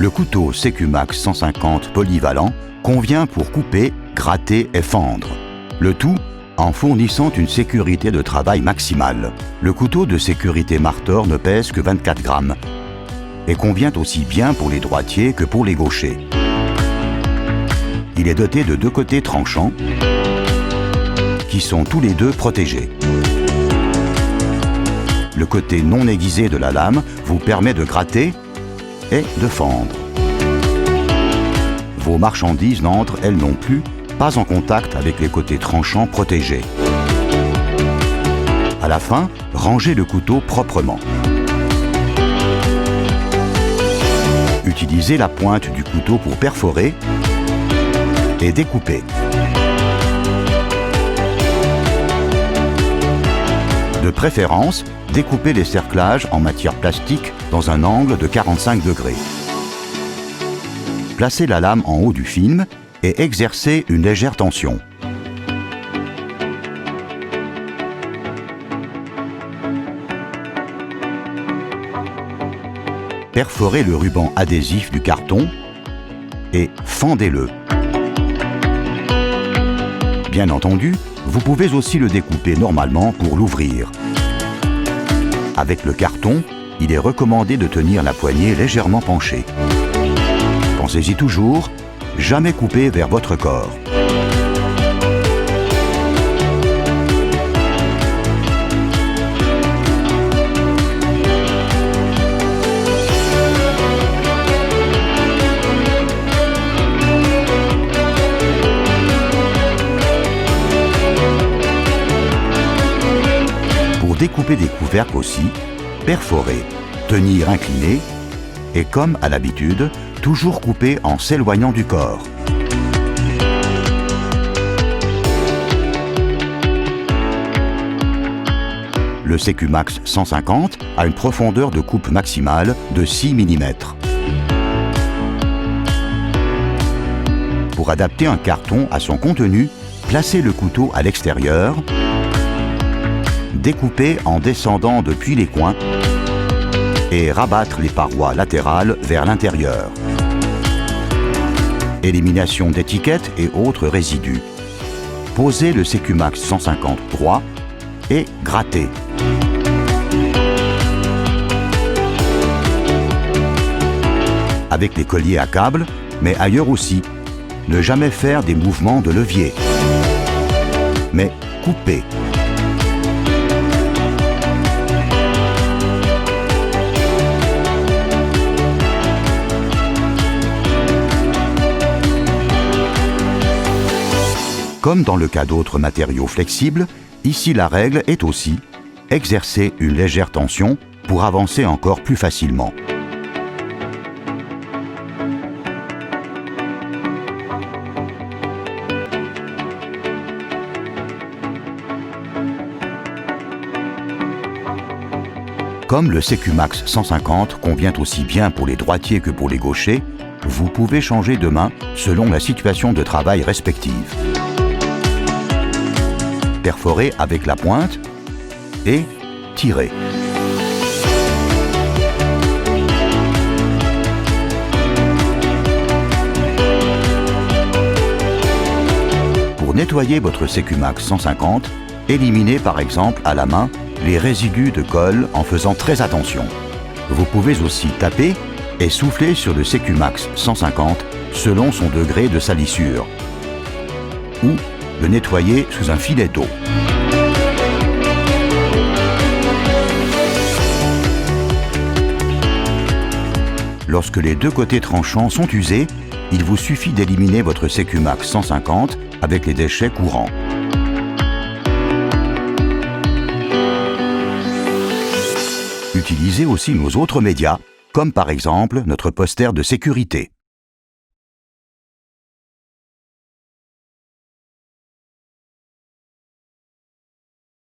Le couteau Secumax 150 polyvalent convient pour couper, gratter et fendre. Le tout en fournissant une sécurité de travail maximale. Le couteau de sécurité Martor ne pèse que 24 grammes et convient aussi bien pour les droitiers que pour les gauchers. Il est doté de 2 côtés tranchants qui sont tous les 2 protégés. Le côté non aiguisé de la lame vous permet de gratter et de fendre. Vos marchandises n'entrent, elles non plus, pas en contact avec les côtés tranchants protégés. À la fin, rangez le couteau proprement. Utilisez la pointe du couteau pour perforer et découper. De préférence, découpez les cerclages en matière plastique dans un angle de 45 degrés. Placez la lame en haut du film et exercez une légère tension. Perforez le ruban adhésif du carton et fendez-le. Bien entendu, vous pouvez aussi le découper normalement pour l'ouvrir. Avec le carton, il est recommandé de tenir la poignée légèrement penchée. Pensez-y toujours, jamais couper vers votre corps. Pour découper des couvercles aussi, perforer, tenir incliné et comme à l'habitude, toujours couper en s'éloignant du corps. Le Secumax 150 a une profondeur de coupe maximale de 6 mm. Pour adapter un carton à son contenu, placez le couteau à l'extérieur, découpez en descendant depuis les coins et rabattre les parois latérales vers l'intérieur. Élimination d'étiquettes et autres résidus. Posez le Secumax 150 droit et grattez. Avec les colliers à câble, mais ailleurs aussi. Ne jamais faire des mouvements de levier, mais coupez. Comme dans le cas d'autres matériaux flexibles, ici la règle est aussi exercer une légère tension pour avancer encore plus facilement. Comme le Secumax 150 convient aussi bien pour les droitiers que pour les gauchers, vous pouvez changer de main selon la situation de travail respective. Perforez avec la pointe et tirez. Pour nettoyer votre Secumax 150, éliminez par exemple à la main les résidus de colle en faisant très attention. Vous pouvez aussi taper et souffler sur le Secumax 150 selon son degré de salissure, ou le nettoyer sous un filet d'eau. Lorsque les 2 côtés tranchants sont usés, il vous suffit d'éliminer votre Secumax 150 avec les déchets courants. Utilisez aussi nos autres médias, comme par exemple notre poster de sécurité.